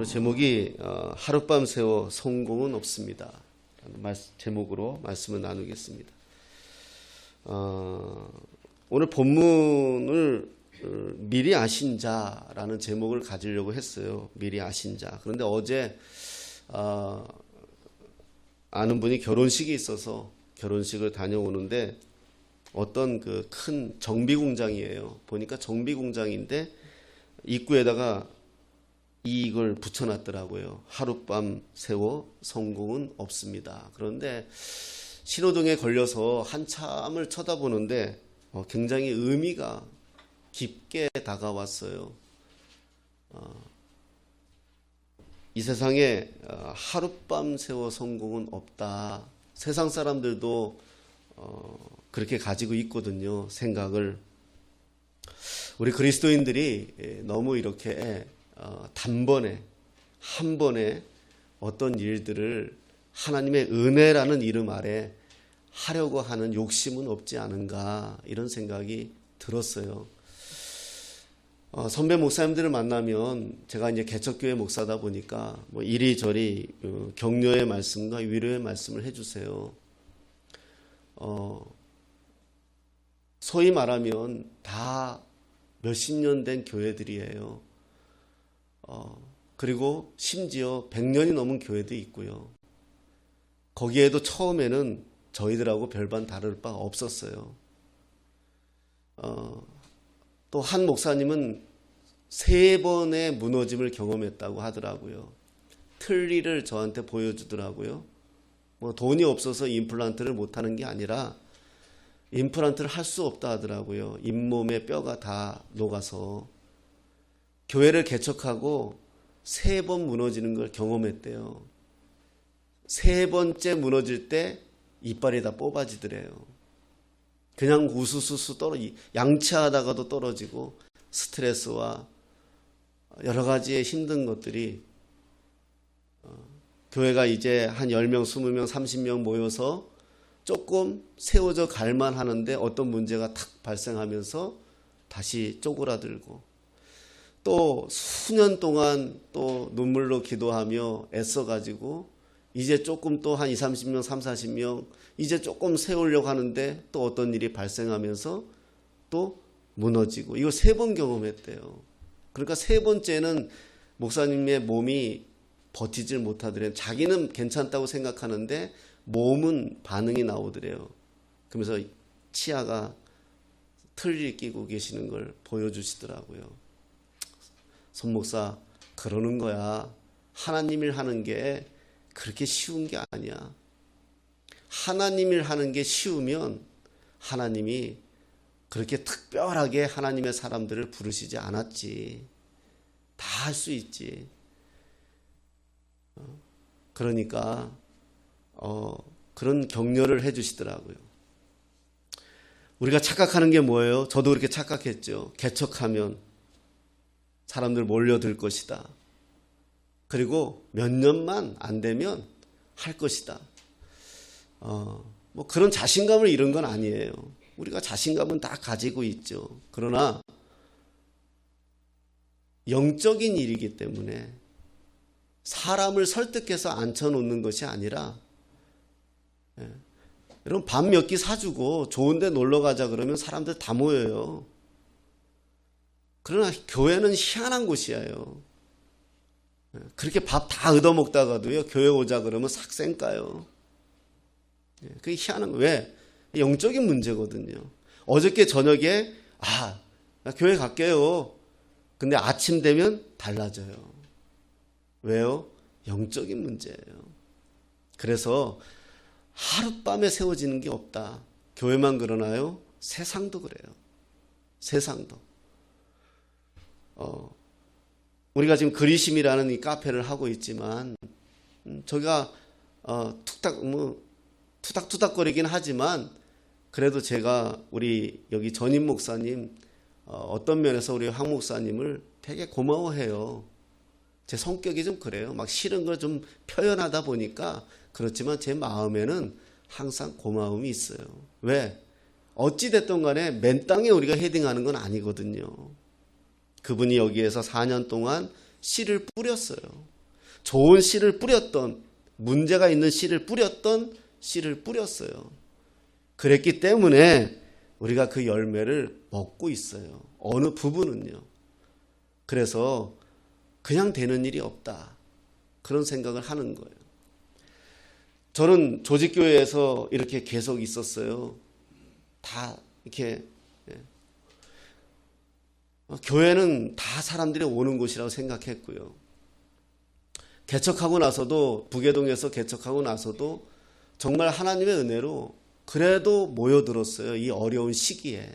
오늘 제목이 하룻밤 새워 성공은 없습니다. 라는 제목으로 말씀을 나누겠습니다. 오늘 본문을 미리 아신 자라는 제목을 가지려고 했어요. 미리 아신 자. 그런데 어제 아는 분이 결혼식이 있어서 결혼식을 다녀오는데 어떤 그 큰 정비 공장이에요. 보니까 정비 공장인데 입구에다가 이걸 붙여놨더라고요. 하룻밤 새워 성공은 없습니다. 그런데 신호등에 걸려서 한참을 쳐다보는데 굉장히 의미가 깊게 다가왔어요. 이 세상에 하룻밤 새워 성공은 없다. 세상 사람들도 그렇게 가지고 있거든요. 생각을. 우리 그리스도인들이 너무 이렇게 단번에 한 번에 어떤 일들을 하나님의 은혜라는 이름 아래 하려고 하는 욕심은 없지 않은가 이런 생각이 들었어요. 선배 목사님들을 만나면 제가 이제 개척교회 목사다 보니까 뭐 이리저리 격려의 말씀과 위로의 말씀을 해주세요. 소위 말하면 다 몇십 년 된 교회들이에요. 그리고 심지어 100년이 넘은 교회도 있고요. 거기에도 처음에는 저희들하고 별반 다를 바 없었어요. 또 한 목사님은 3번의 무너짐을 경험했다고 하더라고요. 틀니를 저한테 보여주더라고요. 뭐 돈이 없어서 임플란트를 못하는 게 아니라 임플란트를 할 수 없다 하더라고요. 잇몸에 뼈가 다 녹아서. 교회를 개척하고 3번 무너지는 걸 경험했대요. 3번째 무너질 때 이빨이 다 뽑아지더래요. 그냥 우수수수 양치하다가도 떨어지고 스트레스와 여러 가지의 힘든 것들이 교회가 이제 한 10명, 20명, 30명 모여서 조금 세워져 갈만 하는데 어떤 문제가 탁 발생하면서 다시 쪼그라들고 또 수년 동안 또 눈물로 기도하며 애써가지고 이제 조금 또 한 20, 30명, 30, 40명 이제 조금 세우려고 하는데 또 어떤 일이 발생하면서 또 무너지고 이거 3번 경험했대요. 그러니까 3번째는 목사님의 몸이 버티질 못하더래요. 자기는 괜찮다고 생각하는데 몸은 반응이 나오더래요. 그러면서 치아가 틀니 끼고 계시는 걸 보여주시더라고요. 손목사 그러는 거야. 하나님 일 하는 게 그렇게 쉬운 게 아니야. 하나님 일 하는 게 쉬우면 하나님이 그렇게 특별하게 하나님의 사람들을 부르시지 않았지. 다 할 수 있지. 그러니까 그런 격려를 해주시더라고요. 우리가 착각하는 게 뭐예요? 저도 그렇게 착각했죠. 개척하면 사람들 몰려들 것이다. 그리고 몇 년만 안 되면 할 것이다. 뭐 그런 자신감을 잃은 건 아니에요. 우리가 자신감은 다 가지고 있죠. 그러나 영적인 일이기 때문에 사람을 설득해서 앉혀놓는 것이 아니라 여러분 밥 몇 끼 사주고 좋은 데 놀러 가자 그러면 사람들 다 모여요. 그러나 교회는 희한한 곳이에요. 그렇게 밥 다 얻어먹다가도요 교회 오자 그러면 싹 쌩까요. 그게 희한한 거예요. 왜? 영적인 문제거든요. 어저께 저녁에 나 교회 갈게요. 근데 아침 되면 달라져요. 왜요? 영적인 문제예요. 그래서 하룻밤에 세워지는 게 없다. 교회만 그러나요? 세상도 그래요. 세상도. 우리가 지금 그리심이라는 이 카페를 하고 있지만 저희가 투닥투닥거리긴 하지만 그래도 제가 우리 여기 전임 목사님 어떤 면에서 우리 황 목사님을 되게 고마워해요. 제 성격이 좀 그래요. 막 싫은 걸 좀 표현하다 보니까 그렇지만 제 마음에는 항상 고마움이 있어요. 왜? 어찌됐든 간에 맨 땅에 우리가 헤딩하는 건 아니거든요. 그분이 여기에서 4년 동안 씨를 뿌렸어요. 좋은 씨를 뿌렸던, 문제가 있는 씨를 뿌렸던 씨를 뿌렸어요. 그랬기 때문에 우리가 그 열매를 먹고 있어요. 어느 부분은요. 그래서 그냥 되는 일이 없다. 그런 생각을 하는 거예요. 저는 조직교회에서 이렇게 계속 있었어요. 다 이렇게 교회는 다 사람들이 오는 곳이라고 생각했고요. 개척하고 나서도 부계동에서 개척하고 나서도 정말 하나님의 은혜로 그래도 모여들었어요. 이 어려운 시기에.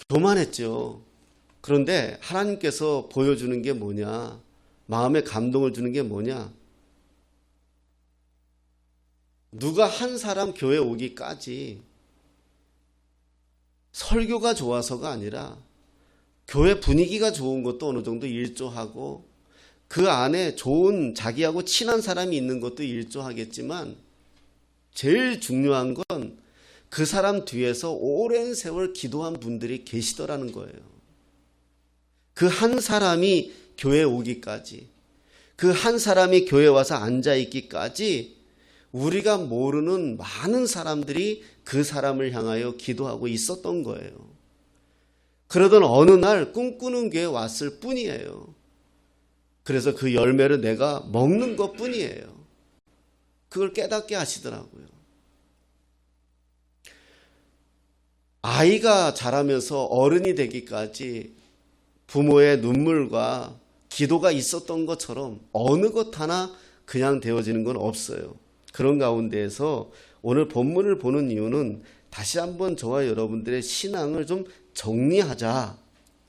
교만했죠. 그런데 하나님께서 보여주는 게 뭐냐? 마음에 감동을 주는 게 뭐냐? 누가 한 사람 교회 오기까지 설교가 좋아서가 아니라 교회 분위기가 좋은 것도 어느 정도 일조하고 그 안에 좋은 자기하고 친한 사람이 있는 것도 일조하겠지만 제일 중요한 건 그 사람 뒤에서 오랜 세월 기도한 분들이 계시더라는 거예요. 그 한 사람이 교회에 오기까지, 그 한 사람이 교회에 와서 앉아있기까지 우리가 모르는 많은 사람들이 그 사람을 향하여 기도하고 있었던 거예요. 그러던 어느 날 꿈꾸는 교회에 왔을 뿐이에요. 그래서 그 열매를 내가 먹는 것 뿐이에요. 그걸 깨닫게 하시더라고요. 아이가 자라면서 어른이 되기까지 부모의 눈물과 기도가 있었던 것처럼 어느 것 하나 그냥 되어지는 건 없어요. 그런 가운데에서 오늘 본문을 보는 이유는 다시 한번 저와 여러분들의 신앙을 좀 정리하자,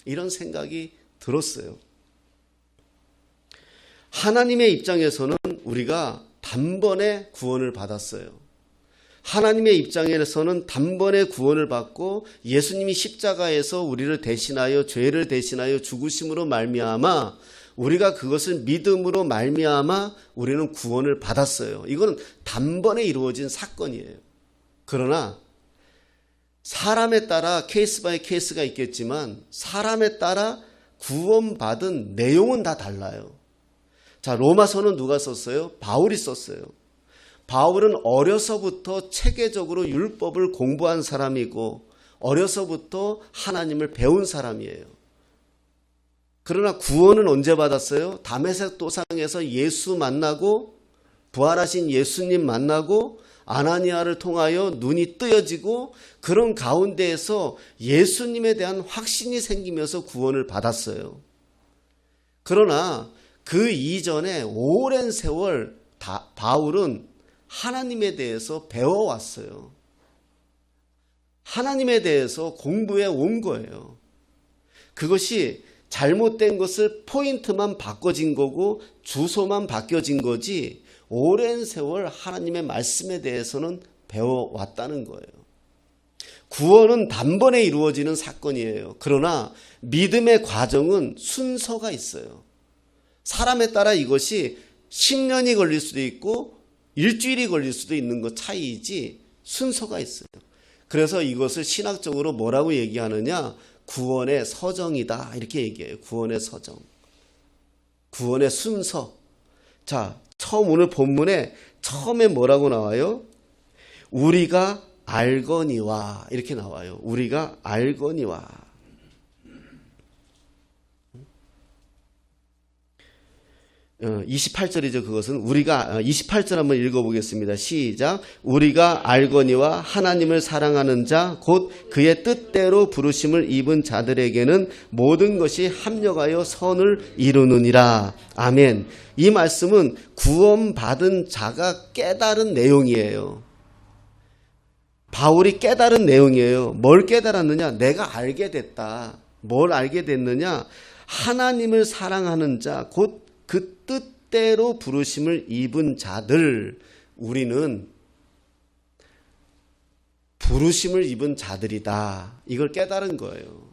이런 생각이 들었어요. 하나님의 입장에서는 우리가 단번에 구원을 받았어요. 하나님의 입장에서는 단번에 구원을 받고 예수님이 십자가에서 우리를 대신하여, 죄를 대신하여 죽으심으로 말미암아 우리가 그것을 믿음으로 말미암아 우리는 구원을 받았어요. 이건 단번에 이루어진 사건이에요. 그러나 사람에 따라 케이스 바이 케이스가 있겠지만 사람에 따라 구원받은 내용은 다 달라요. 자, 로마서는 누가 썼어요? 바울이 썼어요. 바울은 어려서부터 체계적으로 율법을 공부한 사람이고 어려서부터 하나님을 배운 사람이에요. 그러나 구원은 언제 받았어요? 다메섹 도상에서 예수 만나고 부활하신 예수님 만나고 아나니아를 통하여 눈이 뜨여지고 그런 가운데에서 예수님에 대한 확신이 생기면서 구원을 받았어요. 그러나 그 이전에 오랜 세월 바울은 하나님에 대해서 배워왔어요. 하나님에 대해서 공부해 온 거예요. 그것이 잘못된 것을 포인트만 바꿔진 거고 주소만 바뀌어진 거지 오랜 세월 하나님의 말씀에 대해서는 배워왔다는 거예요. 구원은 단번에 이루어지는 사건이에요. 그러나 믿음의 과정은 순서가 있어요. 사람에 따라 이것이 10년이 걸릴 수도 있고 일주일이 걸릴 수도 있는 것 차이이지 순서가 있어요. 그래서 이것을 신학적으로 뭐라고 얘기하느냐? 구원의 서정이다, 이렇게 얘기해요. 구원의 서정, 구원의 순서. 자, 오늘 본문에 처음에 뭐라고 나와요? 우리가 알거니와, 이렇게 나와요. 우리가 알거니와. 28절이죠. 그것은 우리가 28절 한번 읽어보겠습니다. 시작. 우리가 알거니와 하나님을 사랑하는 자 곧 그의 뜻대로 부르심을 입은 자들에게는 모든 것이 합력하여 선을 이루느니라. 아멘. 이 말씀은 구원받은 자가 깨달은 내용이에요. 바울이 깨달은 내용이에요. 뭘 깨달았느냐? 내가 알게 됐다. 뭘 알게 됐느냐? 하나님을 사랑하는 자 곧 그 뜻대로 부르심을 입은 자들, 우리는 부르심을 입은 자들이다. 이걸 깨달은 거예요.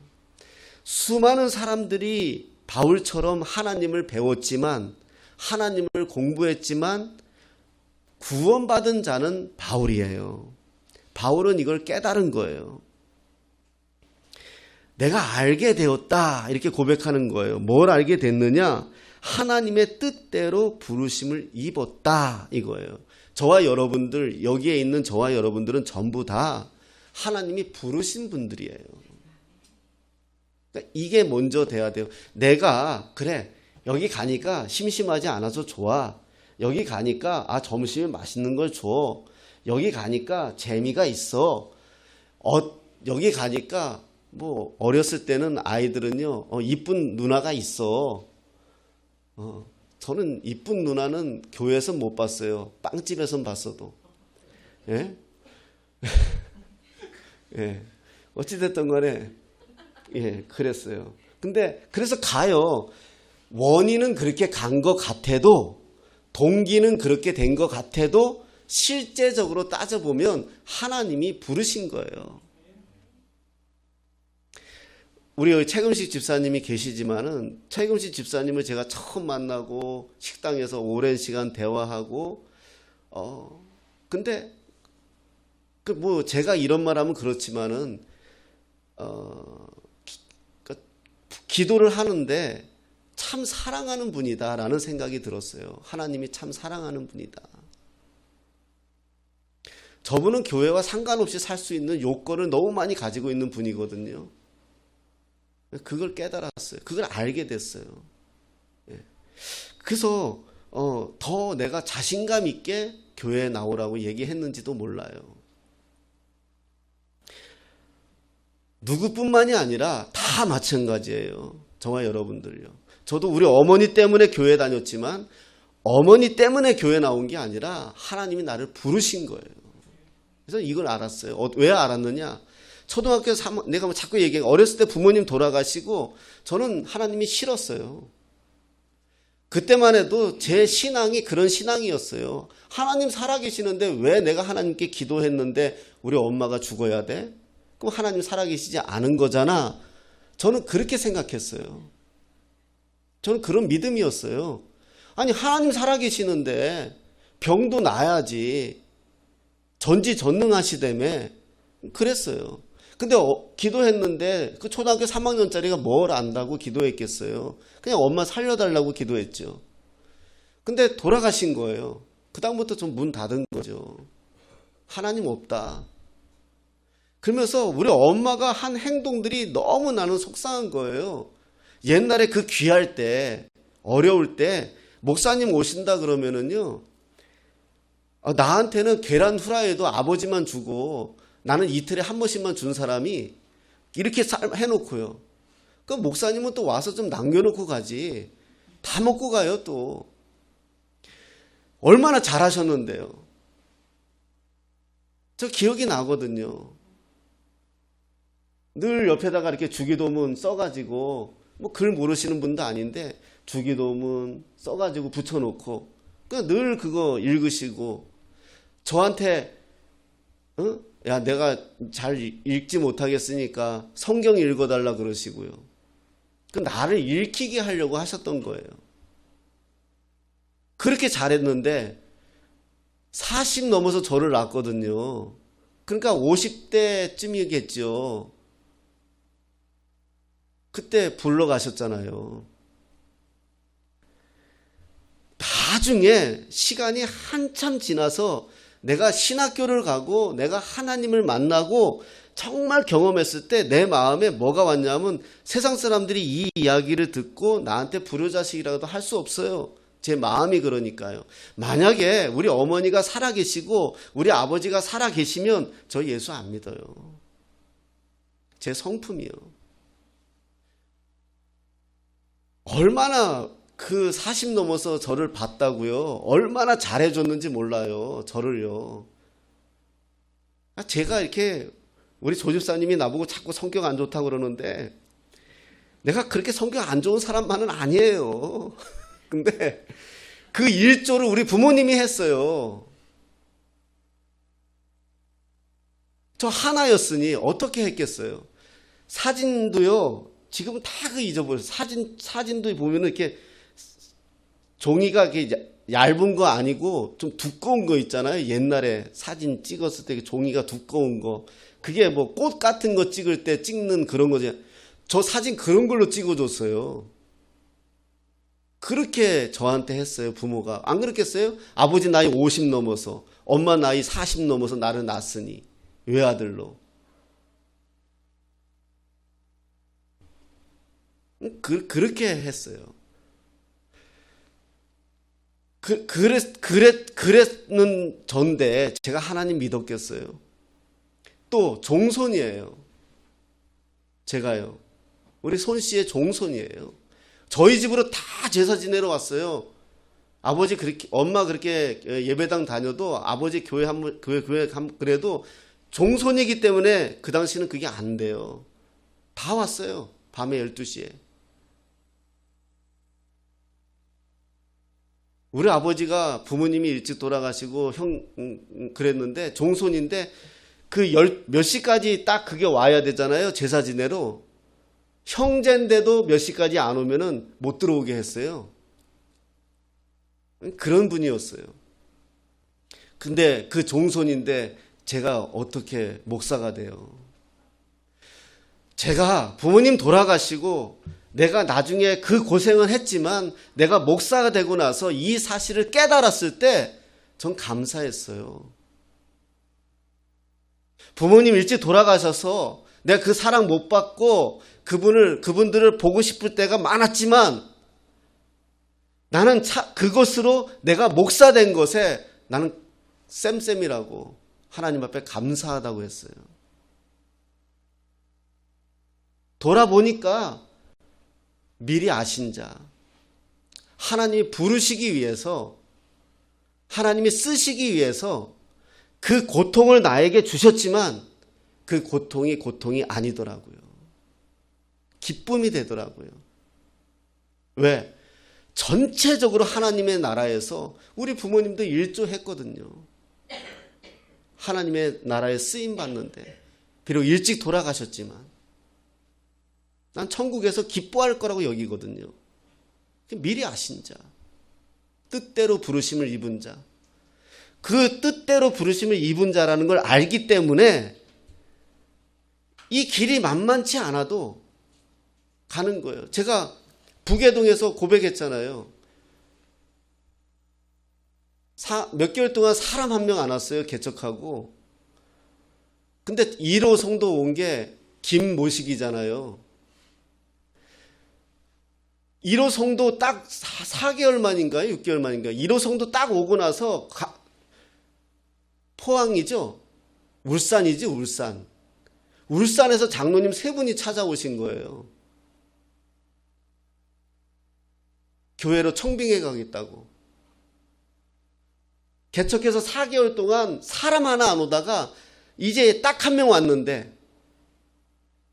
수많은 사람들이 바울처럼 하나님을 배웠지만, 하나님을 공부했지만 구원받은 자는 바울이에요. 바울은 이걸 깨달은 거예요. 내가 알게 되었다, 이렇게 고백하는 거예요. 뭘 알게 됐느냐? 하나님의 뜻대로 부르심을 입었다 이거예요. 저와 여러분들, 여기에 있는 저와 여러분들은 전부 다 하나님이 부르신 분들이에요. 그러니까 이게 먼저 돼야 돼요. 내가 그래 여기 가니까 심심하지 않아서 좋아. 여기 가니까 점심에 맛있는 걸 줘. 여기 가니까 재미가 있어. 여기 가니까 뭐 어렸을 때는 아이들은요 이쁜 누나가 있어. 저는 이쁜 누나는 교회에서 못 봤어요. 빵집에선 봤어도. 예? 예. 어찌됐든 간에 예, 그랬어요. 근데 그래서 가요. 원인은 그렇게 간 것 같아도, 동기는 그렇게 된 것 같아도 실제적으로 따져보면 하나님이 부르신 거예요. 우리 최금식 집사님이 계시지만은 최금식 집사님을 제가 처음 만나고 식당에서 오랜 시간 대화하고 근데 그 뭐 제가 이런 말하면 그렇지만은 기도를 하는데 참 사랑하는 분이다라는 생각이 들었어요. 하나님이 참 사랑하는 분이다. 저분은 교회와 상관없이 살 수 있는 요건을 너무 많이 가지고 있는 분이거든요. 그걸 깨달았어요. 그걸 알게 됐어요. 그래서 더 내가 자신감 있게 교회에 나오라고 얘기했는지도 몰라요. 누구뿐만이 아니라 다 마찬가지예요. 저와 여러분들요. 저도 우리 어머니 때문에 교회 다녔지만 어머니 때문에 교회 나온 게 아니라 하나님이 나를 부르신 거예요. 그래서 이걸 알았어요. 왜 알았느냐? 초등학교 내가 자꾸 얘기해. 어렸을 때 부모님 돌아가시고 저는 하나님이 싫었어요. 그때만 해도 제 신앙이 그런 신앙이었어요. 하나님 살아계시는데 왜 내가 하나님께 기도했는데 우리 엄마가 죽어야 돼? 그럼 하나님 살아계시지 않은 거잖아. 저는 그렇게 생각했어요. 저는 그런 믿음이었어요. 아니 하나님 살아계시는데 병도 나야지. 전지전능하시다며 그랬어요. 근데 기도했는데 그 초등학교 3학년짜리가 뭘 안다고 기도했겠어요. 그냥 엄마 살려달라고 기도했죠. 근데 돌아가신 거예요. 그 다음부터 좀 문 닫은 거죠. 하나님 없다. 그러면서 우리 엄마가 한 행동들이 너무 나는 속상한 거예요. 옛날에 그 귀할 때, 어려울 때 목사님 오신다 그러면은요, 나한테는 계란 후라이도 아버지만 주고 나는 이틀에 한 번씩만 준 사람이 이렇게 해놓고요. 그 목사님은 또 와서 좀 남겨놓고 가지. 다 먹고 가요 또. 얼마나 잘하셨는데요. 저 기억이 나거든요. 늘 옆에다가 이렇게 주기도문 써가지고 뭐 글 모르시는 분도 아닌데 주기도문 써가지고 붙여놓고 늘 그거 읽으시고 저한테 야 내가 잘 읽지 못하겠으니까 성경 읽어달라 그러시고요. 그 나를 읽히게 하려고 하셨던 거예요. 그렇게 잘했는데 40 넘어서 저를 낳았거든요. 그러니까 50대쯤이겠죠. 그때 불러가셨잖아요. 나중에 시간이 한참 지나서 내가 신학교를 가고 내가 하나님을 만나고 정말 경험했을 때 내 마음에 뭐가 왔냐면 세상 사람들이 이 이야기를 듣고 나한테 불효자식이라고도 할 수 없어요. 제 마음이 그러니까요. 만약에 우리 어머니가 살아계시고 우리 아버지가 살아계시면 저 예수 안 믿어요. 제 성품이요. 얼마나 그 40 넘어서 저를 봤다고요. 얼마나 잘해줬는지 몰라요. 저를요. 제가 이렇게 우리 조집사님이 나보고 자꾸 성격 안 좋다고 그러는데 내가 그렇게 성격 안 좋은 사람만은 아니에요. 근데 그 일조를 우리 부모님이 했어요. 저 하나였으니 어떻게 했겠어요. 사진도요. 지금은 다 그 잊어버렸어요. 사진도 보면은 이렇게 종이가 이렇게 얇은 거 아니고 좀 두꺼운 거 있잖아요. 옛날에 사진 찍었을 때 종이가 두꺼운 거. 그게 뭐 꽃 같은 거 찍을 때 찍는 그런 거지. 저 사진 그런 걸로 찍어줬어요. 그렇게 저한테 했어요, 부모가. 안 그렇겠어요? 아버지 나이 50 넘어서, 엄마 나이 40 넘어서 나를 낳았으니, 외아들로. 그렇게 했어요. 그랬는 전데 제가 하나님 믿었겠어요. 또 종손이에요. 제가요. 우리 손 씨의 종손이에요. 저희 집으로 다 제사 지내러 왔어요. 아버지 그렇게, 엄마 그렇게 예배당 다녀도 아버지 교회 그래도 종손이기 때문에 그 당시는 그게 안 돼요. 다 왔어요. 밤에 12시에. 우리 아버지가 부모님이 일찍 돌아가시고 그랬는데 종손인데 그 몇 시까지 딱 그게 와야 되잖아요. 제사 지내러. 형제인데도 몇 시까지 안 오면은 못 들어오게 했어요. 그런 분이었어요. 근데 그 종손인데 제가 어떻게 목사가 돼요? 제가 부모님 돌아가시고 내가 나중에 그 고생은 했지만 내가 목사가 되고 나서 이 사실을 깨달았을 때 전 감사했어요. 부모님 일찍 돌아가셔서 내가 그 사랑 못 받고 그분들을 보고 싶을 때가 많았지만 나는 그것으로 내가 목사 된 것에 나는 쌤쌤이라고 하나님 앞에 감사하다고 했어요. 돌아보니까 미리 아신 자, 하나님이 부르시기 위해서, 하나님이 쓰시기 위해서 그 고통을 나에게 주셨지만 그 고통이 아니더라고요. 기쁨이 되더라고요. 왜? 전체적으로 하나님의 나라에서 우리 부모님도 일조했거든요. 하나님의 나라에 쓰임 받는데 비록 일찍 돌아가셨지만 난 천국에서 기뻐할 거라고 여기거든요. 미리 아신 자, 뜻대로 부르심을 입은 자, 그 뜻대로 부르심을 입은 자라는 걸 알기 때문에 이 길이 만만치 않아도 가는 거예요. 제가 북예동에서 고백했잖아요. 몇 개월 동안 사람 한 명 안 왔어요. 개척하고. 근데 1호 성도 온 게 김모식이잖아요. 1호 성도 딱 4개월 만인가요? 6개월 만인가요? 1호 성도 딱 오고 나서 포항이죠? 울산이지, 울산. 울산에서 장로님 3분이 찾아오신 거예요. 교회로 청빙회 가겠다고. 개척해서 4개월 동안 사람 하나 안 오다가 이제 딱 한 명 왔는데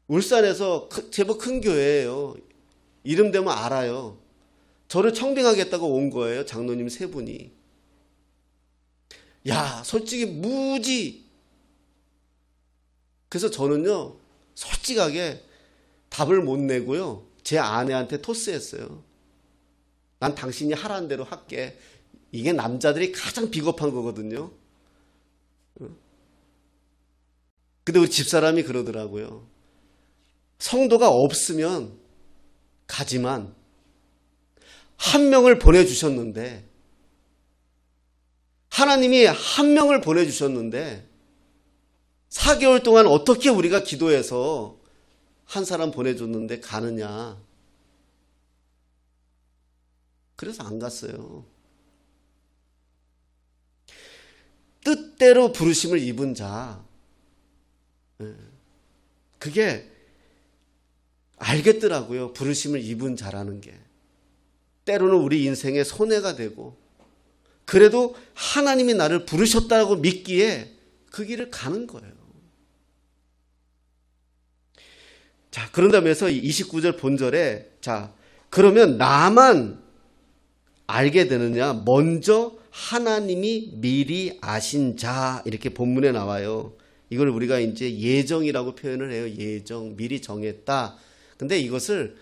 울산에서 제법 큰 교회예요. 이름 되면 알아요. 저를 청빙하겠다고 온 거예요. 장로님 3분이. 야, 솔직히 무지. 그래서 저는요, 솔직하게 답을 못 내고요. 제 아내한테 토스했어요. 난 당신이 하라는 대로 할게. 이게 남자들이 가장 비겁한 거거든요. 근데 우리 집사람이 그러더라고요. 성도가 없으면 가지만 한 명을 보내주셨는데, 하나님이 한 명을 보내주셨는데 4개월 동안 어떻게 우리가 기도해서 한 사람 보내줬는데 가느냐. 그래서 안 갔어요. 뜻대로 부르심을 입은 자, 그게 알겠더라고요. 부르심을 입은 자라는 게. 때로는 우리 인생의 손해가 되고, 그래도 하나님이 나를 부르셨다고 믿기에 그 길을 가는 거예요. 자, 그런다면서 29절 본절에, 자, 그러면 나만 알게 되느냐? 먼저 하나님이 미리 아신 자, 이렇게 본문에 나와요. 이걸 우리가 이제 예정이라고 표현을 해요. 예정, 미리 정했다. 근데 이것을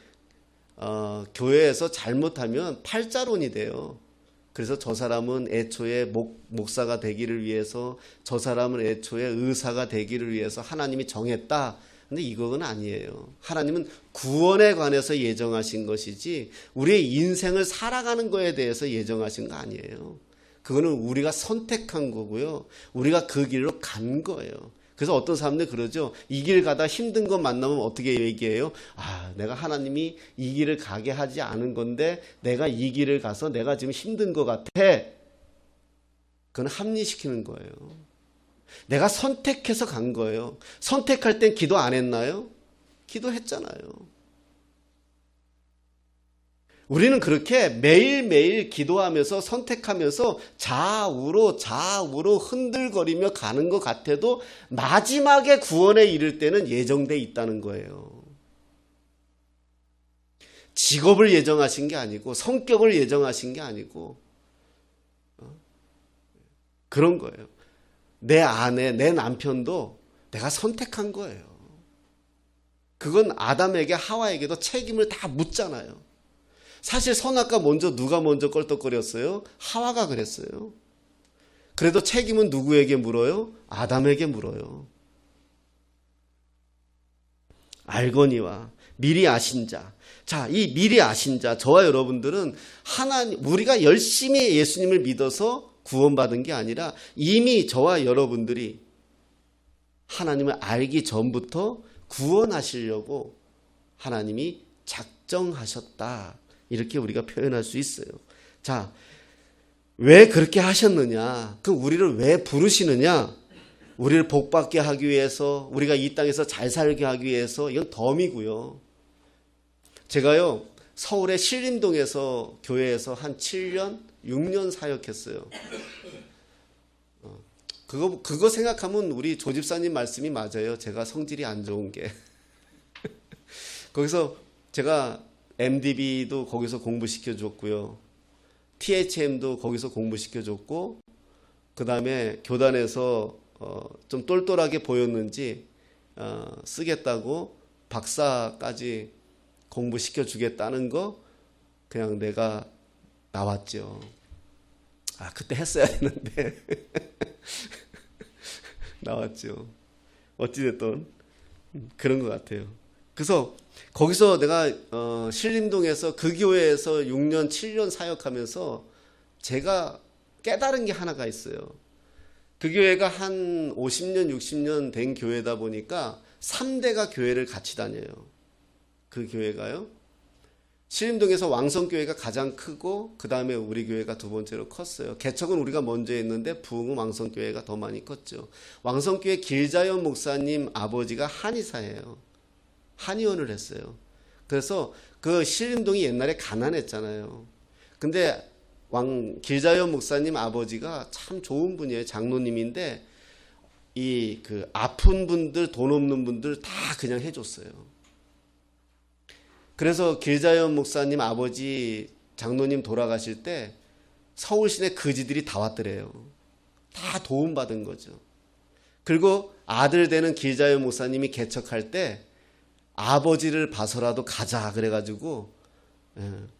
교회에서 잘못하면 팔자론이 돼요. 그래서 저 사람은 애초에 목사가 되기를 위해서, 저 사람은 애초에 의사가 되기를 위해서 하나님이 정했다. 근데 이건 아니에요. 하나님은 구원에 관해서 예정하신 것이지 우리의 인생을 살아가는 거에 대해서 예정하신 거 아니에요. 그거는 우리가 선택한 거고요. 우리가 그 길로 간 거예요. 그래서 어떤 사람들 그러죠. 이 길 가다 힘든 거 만나면 어떻게 얘기해요? 아, 내가 하나님이 이 길을 가게 하지 않은 건데 내가 이 길을 가서 내가 지금 힘든 것 같아. 그건 합리시키는 거예요. 내가 선택해서 간 거예요. 선택할 땐 기도 안 했나요? 기도했잖아요. 우리는 그렇게 매일매일 기도하면서 선택하면서 좌우로 흔들거리며 가는 것 같아도 마지막에 구원에 이를 때는 예정돼 있다는 거예요. 직업을 예정하신 게 아니고 성격을 예정하신 게 아니고 그런 거예요. 내 아내, 내 남편도 내가 선택한 거예요. 그건 아담에게 하와에게도 책임을 다 묻잖아요. 사실 선악과 누가 먼저 껄떡거렸어요? 하와가 그랬어요. 그래도 책임은 누구에게 물어요? 아담에게 물어요. 알거니와 미리 아신 자. 자, 이 미리 아신 자, 저와 여러분들은 우리가 열심히 예수님을 믿어서 구원받은 게 아니라 이미 저와 여러분들이 하나님을 알기 전부터 구원하시려고 하나님이 작정하셨다. 이렇게 우리가 표현할 수 있어요. 자, 왜 그렇게 하셨느냐? 우리를 왜 부르시느냐? 우리를 복받게 하기 위해서, 우리가 이 땅에서 잘 살게 하기 위해서, 이건 덤이고요. 제가요, 서울의 신림동에서 교회에서 한 7년, 6년 사역했어요. 그거 생각하면 우리 조집사님 말씀이 맞아요. 제가 성질이 안 좋은 게. 거기서 제가 MDB도 거기서 공부시켜줬고요. THM도 거기서 공부시켜줬고, 그 다음에 교단에서 좀 똘똘하게 보였는지 쓰겠다고 박사까지 공부시켜주겠다는 거 그냥 내가 나왔죠. 아, 그때 했어야 되는데 나왔죠. 어찌됐든 그런 것 같아요. 그래서 거기서 내가 신림동에서 그 교회에서 6년 7년 사역하면서 제가 깨달은 게 하나가 있어요. 그 교회가 한 50년 60년 된 교회다 보니까 3대가 교회를 같이 다녀요. 그 교회가요. 신림동에서 왕성교회가 가장 크고 그 다음에 우리 교회가 두 번째로 컸어요. 개척은 우리가 먼저 했는데 부흥은 왕성교회가 더 많이 컸죠. 왕성교회 길자연 목사님 아버지가 한의사예요. 한의원을 했어요. 그래서 그 신림동이 옛날에 가난했잖아요. 근데 길자연 목사님 아버지가 참 좋은 분이에요. 장로님인데 그 아픈 분들, 돈 없는 분들 다 그냥 해줬어요. 그래서 길자연 목사님 아버지 장로님 돌아가실 때 서울 시내 거지들이 다 왔더래요. 다 도움받은 거죠. 그리고 아들 되는 길자연 목사님이 개척할 때 아버지를 봐서라도 가자 그래가지고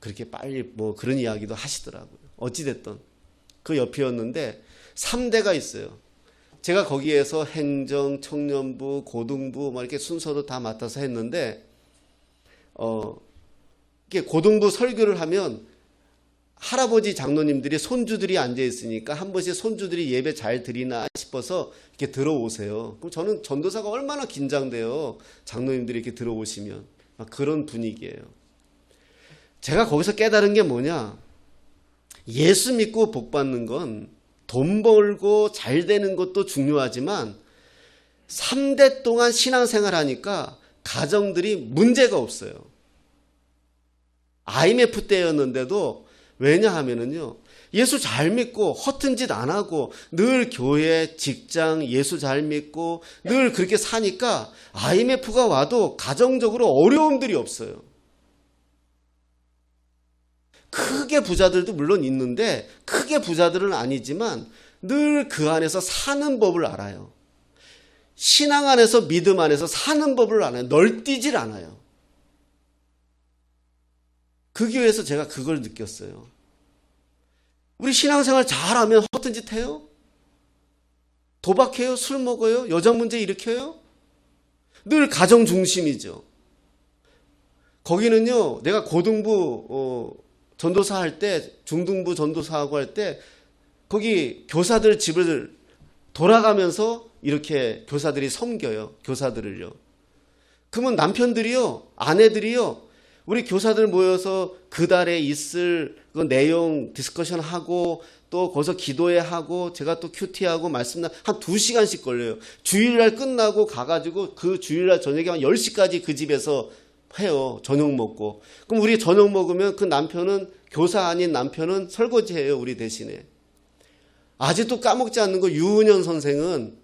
그렇게 빨리 뭐 그런 이야기도 하시더라고요. 어찌됐든 그 옆이었는데 3대가 있어요. 제가 거기에서 행정, 청년부, 고등부 막 이렇게 순서로 다 맡아서 했는데 이게 고등부 설교를 하면 할아버지 장로님들이 손주들이 앉아 있으니까 한 번씩 손주들이 예배 잘 드리나 싶어서 이렇게 들어오세요. 그럼 저는 전도사가 얼마나 긴장돼요. 장로님들이 이렇게 들어오시면 그런 분위기예요. 제가 거기서 깨달은 게 뭐냐? 예수 믿고 복 받는 건 돈 벌고 잘 되는 것도 중요하지만 3대 동안 신앙생활 하니까 가정들이 문제가 없어요. IMF 때였는데도 왜냐하면은요, 예수 잘 믿고 허튼 짓 안 하고 늘 교회, 직장, 예수 잘 믿고 늘 그렇게 사니까 IMF가 와도 가정적으로 어려움들이 없어요. 크게 부자들도 물론 있는데 크게 부자들은 아니지만 늘 그 안에서 사는 법을 알아요. 신앙 안에서 믿음 안에서 사는 법을 알아요. 널뛰질 않아요. 그 교회에서 제가 그걸 느꼈어요. 우리 신앙생활 잘하면 허튼 짓 해요? 도박해요? 술 먹어요? 여자 문제 일으켜요? 늘 가정 중심이죠. 거기는요, 내가 고등부 전도사 할 때, 중등부 전도사하고 할 때 거기 교사들 집을 돌아가면서 이렇게 교사들이 섬겨요. 교사들을요. 그러면 남편들이요, 아내들이요, 우리 교사들 모여서 그 달에 있을 그 내용 디스커션 하고 또 거기서 기도회 하고 제가 또 큐티하고 말씀 한 2시간씩 걸려요. 주일날 끝나고 가가지고 그 주일날 저녁에 한 10시까지 그 집에서 해요. 저녁 먹고. 그럼 우리 저녁 먹으면 그 남편은, 교사 아닌 남편은 설거지해요. 우리 대신에. 아직도 까먹지 않는 거, 유은현 선생은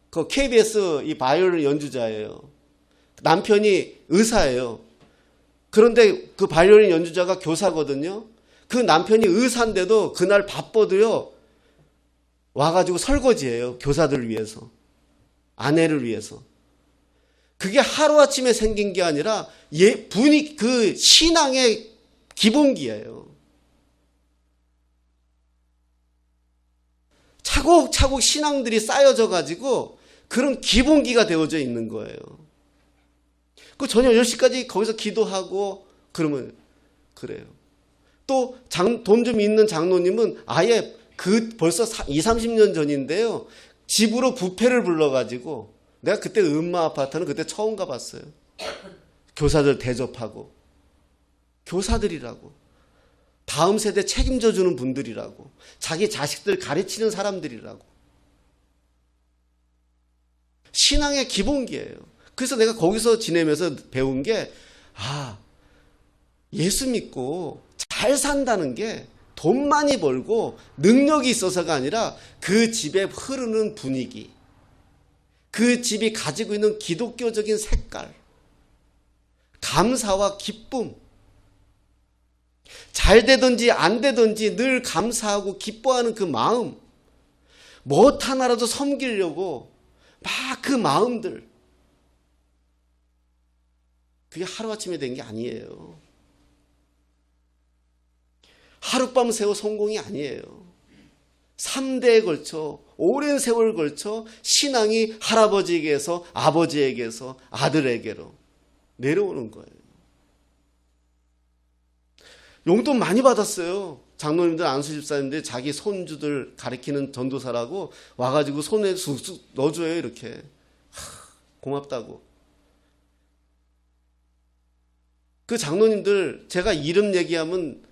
그 KBS 이 바이올린 연주자예요. 남편이 의사예요. 그런데 그 바이올린 연주자가 교사거든요. 그 남편이 의사인데도 그날 바빠도요, 와가지고 설거지해요. 교사들 위해서. 아내를 위해서. 그게 하루아침에 생긴 게 아니라 분위기, 그 신앙의 기본기예요. 차곡차곡 신앙들이 쌓여져 가지고 그런 기본기가 되어져 있는 거예요. 그 저녁 10시까지 거기서 기도하고 그러면 그래요. 또 돈 좀 있는 장로님은 아예 벌써 20, 30년 전인데요. 집으로 뷔페를 불러가지고, 내가 그때 음마 아파트는 그때 처음 가봤어요. 교사들 대접하고. 교사들이라고. 다음 세대 책임져 주는 분들이라고. 자기 자식들 가르치는 사람들이라고. 신앙의 기본기예요. 그래서 내가 거기서 지내면서 배운 게, 예수 믿고 잘 산다는 게 돈 많이 벌고 능력이 있어서가 아니라 그 집에 흐르는 분위기, 그 집이 가지고 있는 기독교적인 색깔, 감사와 기쁨, 잘 되든지 안 되든지 늘 감사하고 기뻐하는 그 마음, 무엇 하나라도 섬기려고 막 그 마음들, 그게 하루아침에 된 게 아니에요. 하룻밤 새워 성공이 아니에요. 3대에 걸쳐 오랜 세월 걸쳐 신앙이 할아버지에게서 아버지에게서 아들에게로 내려오는 거예요. 용돈 많이 받았어요. 장로님들, 안수집사님들 자기 손주들 가르치는 전도사라고 와가지고 손에 쑥쑥 넣어줘요. 이렇게. 고맙다고. 그 장로님들 제가 이름 얘기하면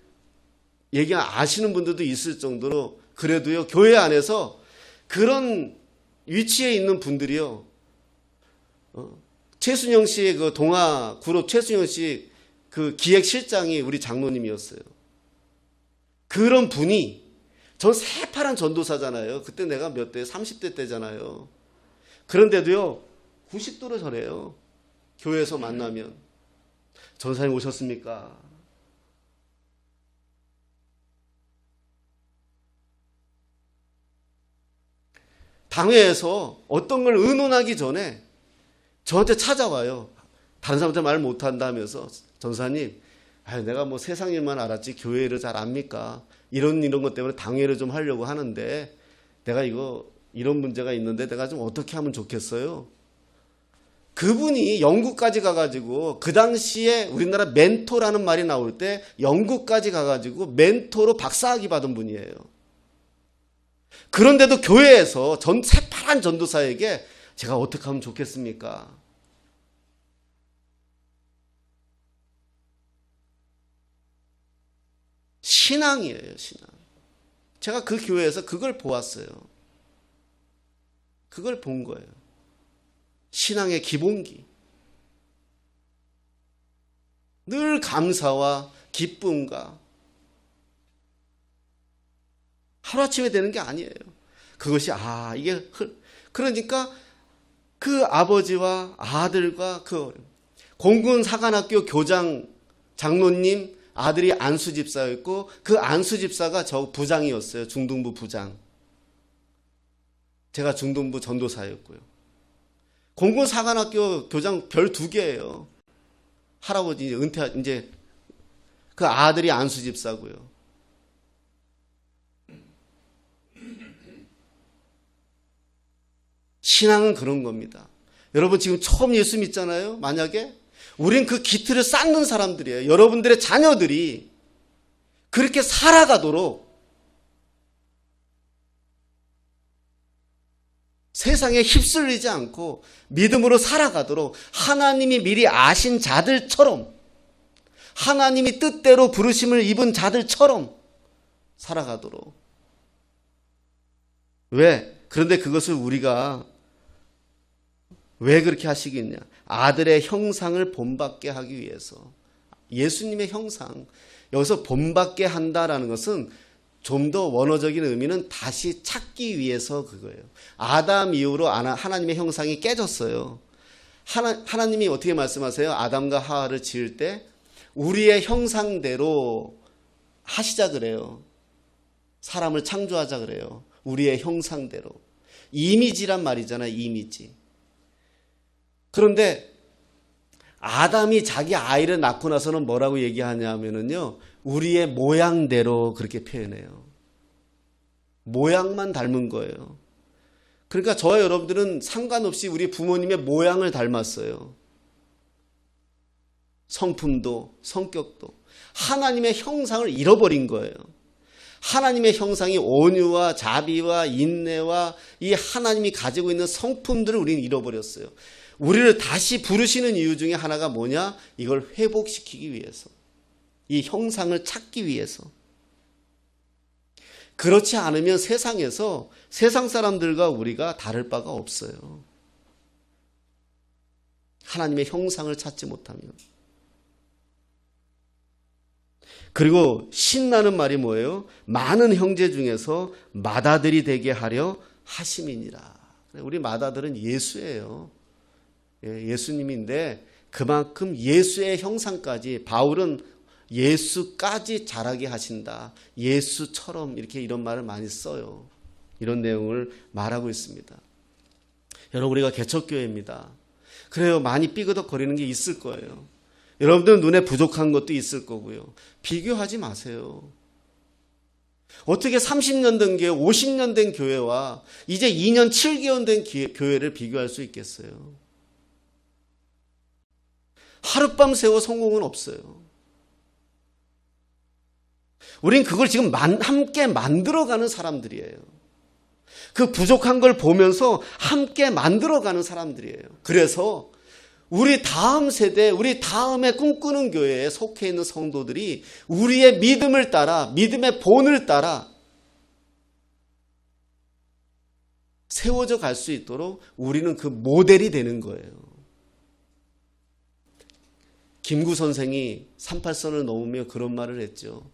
아시는 분들도 있을 정도로, 그래도요, 교회 안에서 그런 위치에 있는 분들이요, 최순영 씨의 그 동아 그룹 최순영 씨 그 기획실장이 우리 장로님이었어요. 그런 분이, 전 새파란 전도사잖아요. 그때 내가 몇 대? 30대 때잖아요. 그런데도요, 90도로 저래요. 교회에서 만나면. 전사님 오셨습니까? 당회에서 어떤 걸 의논하기 전에 저한테 찾아와요. 다른 사람한테 말 못한다면서, 전사님, 내가 뭐 세상 일만 알았지 교회를 잘 압니까? 이런 것 때문에 당회를 좀 하려고 하는데 내가 이런 문제가 있는데 내가 좀 어떻게 하면 좋겠어요? 그분이 영국까지 가가지고, 그 당시에 우리나라 멘토라는 말이 나올 때 영국까지 가가지고 멘토로 박사학위 받은 분이에요. 그런데도 교회에서 새파란 전도사에게 제가 어떻게 하면 좋겠습니까? 신앙이에요, 신앙. 제가 그 교회에서 그걸 보았어요. 그걸 본 거예요. 신앙의 기본기. 늘 감사와 기쁨과, 하루아침에 되는 게 아니에요. 그것이, 그러니까 그 아버지와 아들과 그 공군사관학교 교장 장로님 아들이 안수집사였고, 그 안수집사가 저 부장이었어요. 중등부 부장. 제가 중등부 전도사였고요. 공군사관학교 교장 별 2개예요. 할아버지 이제 그 아들이 안수집사고요. 신앙은 그런 겁니다. 여러분 지금 처음 예수 믿잖아요. 만약에 우린 그 기틀을 쌓는 사람들이에요. 여러분들의 자녀들이 그렇게 살아가도록 세상에 휩쓸리지 않고 믿음으로 살아가도록 하나님이 미리 아신 자들처럼, 하나님이 뜻대로 부르심을 입은 자들처럼 살아가도록. 왜? 그런데 그것을 우리가 왜 그렇게 하시겠냐? 아들의 형상을 본받게 하기 위해서. 예수님의 형상. 여기서 본받게 한다라는 것은 좀 더 원어적인 의미는 다시 찾기 위해서 그거예요. 아담 이후로 하나님의 형상이 깨졌어요. 하나님이 어떻게 말씀하세요? 아담과 하와를 지을 때 우리의 형상대로 하시자 그래요. 사람을 창조하자 그래요. 우리의 형상대로. 이미지란 말이잖아요. 이미지. 그런데 아담이 자기 아이를 낳고 나서는 뭐라고 얘기하냐면요. 우리의 모양대로 그렇게 표현해요. 모양만 닮은 거예요. 그러니까 저와 여러분들은 상관없이 우리 부모님의 모양을 닮았어요. 성품도 성격도. 하나님의 형상을 잃어버린 거예요. 하나님의 형상이 온유와 자비와 인내와 이 하나님이 가지고 있는 성품들을 우리는 잃어버렸어요. 우리를 다시 부르시는 이유 중에 하나가 뭐냐? 이걸 회복시키기 위해서. 이 형상을 찾기 위해서. 그렇지 않으면 세상에서 세상 사람들과 우리가 다를 바가 없어요. 하나님의 형상을 찾지 못하면. 그리고 신나는 말이 뭐예요? 많은 형제 중에서 맏아들이 되게 하려 하심이니라. 우리 맏아들은 예수예요. 예수님인데 그만큼 예수의 형상까지, 바울은 예수까지 자라게 하신다. 예수처럼, 이렇게 이런 말을 많이 써요. 이런 내용을 말하고 있습니다. 여러분, 우리가 개척교회입니다. 그래요. 많이 삐그덕거리는 게 있을 거예요. 여러분들 눈에 부족한 것도 있을 거고요. 비교하지 마세요. 어떻게 30년 된 교회, 50년 된 교회와 이제 2년 7개월 된 교회를 비교할 수 있겠어요? 하룻밤 새워 성공은 없어요. 우린 그걸 지금 함께 만들어가는 사람들이에요. 그 부족한 걸 보면서 함께 만들어가는 사람들이에요. 그래서 우리 다음 세대, 우리 다음에 꿈꾸는 교회에 속해 있는 성도들이 우리의 믿음을 따라, 믿음의 본을 따라 세워져 갈 수 있도록 우리는 그 모델이 되는 거예요. 김구 선생이 38선을 넘으며 그런 말을 했죠.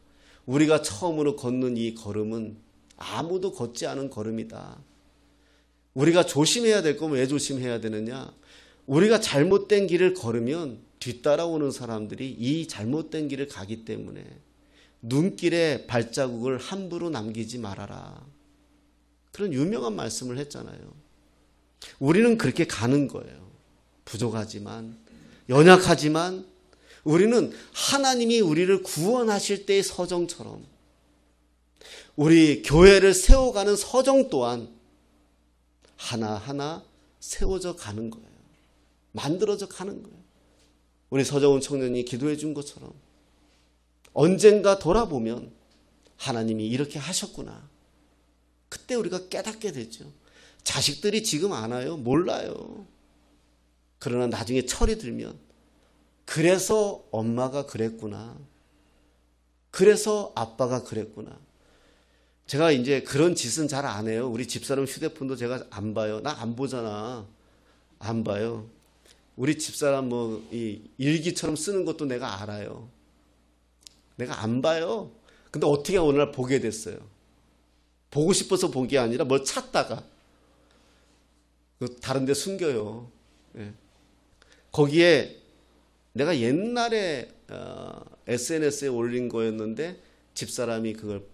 우리가 처음으로 걷는 이 걸음은 아무도 걷지 않은 걸음이다. 우리가 조심해야 될 건 왜 조심해야 되느냐? 우리가 잘못된 길을 걸으면 뒤따라오는 사람들이 이 잘못된 길을 가기 때문에 눈길에 발자국을 함부로 남기지 말아라. 그런 유명한 말씀을 했잖아요. 우리는 그렇게 가는 거예요. 부족하지만, 연약하지만 우리는 하나님이 우리를 구원하실 때의 서정처럼 우리 교회를 세워가는 서정 또한 하나하나 세워져 가는 거예요. 만들어져 가는 거예요. 우리 서정훈 청년이 기도해 준 것처럼 언젠가 돌아보면 하나님이 이렇게 하셨구나. 그때 우리가 깨닫게 되죠. 자식들이 지금 아나요? 몰라요. 그러나 나중에 철이 들면 그래서 엄마가 그랬구나. 그래서 아빠가 그랬구나. 제가 이제 그런 짓은 잘 안 해요. 우리 집사람 휴대폰도 제가 안 봐요. 나 안 보잖아. 안 봐요. 우리 집사람 이 일기처럼 쓰는 것도 내가 알아요. 내가 안 봐요. 근데 어떻게 어느 날 보게 됐어요. 보고 싶어서 본 게 아니라 뭘 찾다가 다른 데 숨겨요. 예. 거기에 내가 옛날에 SNS에 올린 거였는데 집사람이 그걸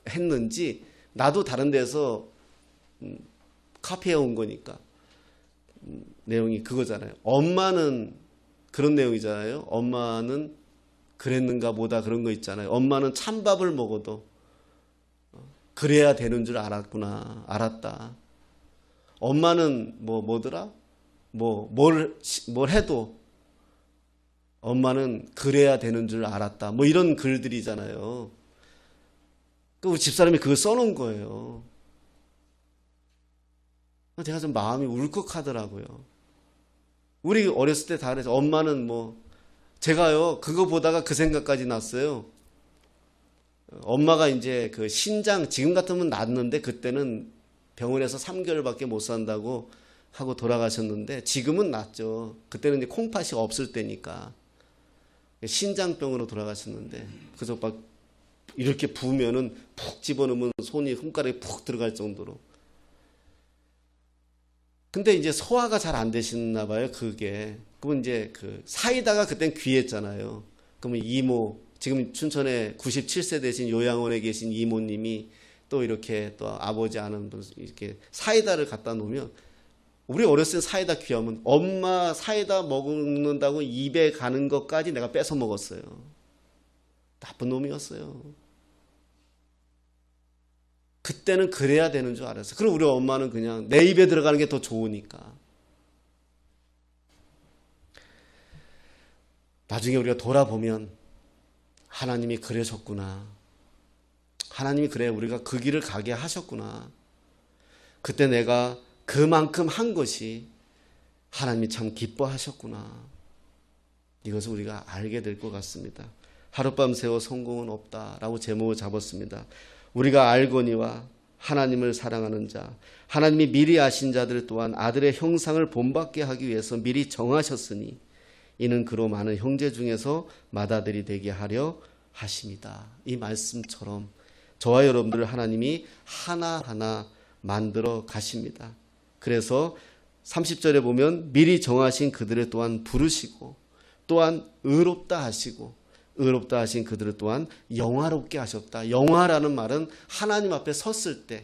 했는지 나도 다른 데서 카피해 온 거니까 내용이 그거잖아요. 엄마는 그런 내용이잖아요. 엄마는 그랬는가 보다 그런 거 있잖아요. 엄마는 찬밥을 먹어도 그래야 되는 줄 알았구나. 알았다. 엄마는 뭐더라? 뭘 해도 엄마는 그래야 되는 줄 알았다. 뭐 이런 글들이잖아요. 우리 집사람이 그걸 써놓은 거예요. 제가 좀 마음이 울컥하더라고요. 우리 어렸을 때 다 그래서 엄마는 제가요, 그거 보다가 그 생각까지 났어요. 엄마가 이제 그 신장, 지금 같으면 낫는데 그때는 병원에서 3개월밖에 못 산다고 하고 돌아가셨는데 지금은 낫죠. 그때는 이제 콩팥이 없을 때니까. 신장병으로 돌아가셨는데, 그래서 막 이렇게 부으면은 푹 집어넣으면 손가락에 푹 들어갈 정도로. 근데 이제 소화가 잘 안 되시나 봐요, 그게. 그러면 이제 그 사이다가 그땐 귀했잖아요. 그러면 이모, 지금 춘천에 97세 되신 요양원에 계신 이모님이 또 이렇게 또 아버지 아는 분 이렇게 사이다를 갖다 놓으면, 우리 어렸을 때 사이다 귀하면 엄마 사이다 먹는다고 입에 가는 것까지 내가 뺏어 먹었어요. 나쁜 놈이었어요. 그때는 그래야 되는 줄 알았어요. 그리고 우리 엄마는 그냥 내 입에 들어가는 게 더 좋으니까. 나중에 우리가 돌아보면 하나님이 그러셨구나. 하나님이 그래 우리가 그 길을 가게 하셨구나. 그때 내가 그만큼 한 것이 하나님이 참 기뻐하셨구나. 이것을 우리가 알게 될 것 같습니다. 하룻밤 새워 성공은 없다라고 제목을 잡았습니다. 우리가 알거니와 하나님을 사랑하는 자, 하나님이 미리 아신 자들 또한 아들의 형상을 본받게 하기 위해서 미리 정하셨으니 이는 그로 많은 형제 중에서 맏아들이 되게 하려 하심이다. 이 말씀처럼 저와 여러분들을 하나님이 하나하나 만들어 가십니다. 그래서 30절에 보면 미리 정하신 그들을 또한 부르시고 또한 의롭다 하시고 의롭다 하신 그들을 또한 영화롭게 하셨다. 영화라는 말은 하나님 앞에 섰을 때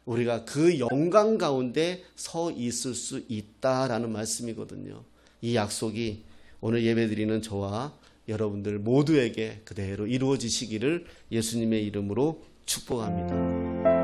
우리가 그 영광 가운데 서 있을 수 있다라는 말씀이거든요. 이 약속이 오늘 예배드리는 저와 여러분들 모두에게 그대로 이루어지시기를 예수님의 이름으로 축복합니다.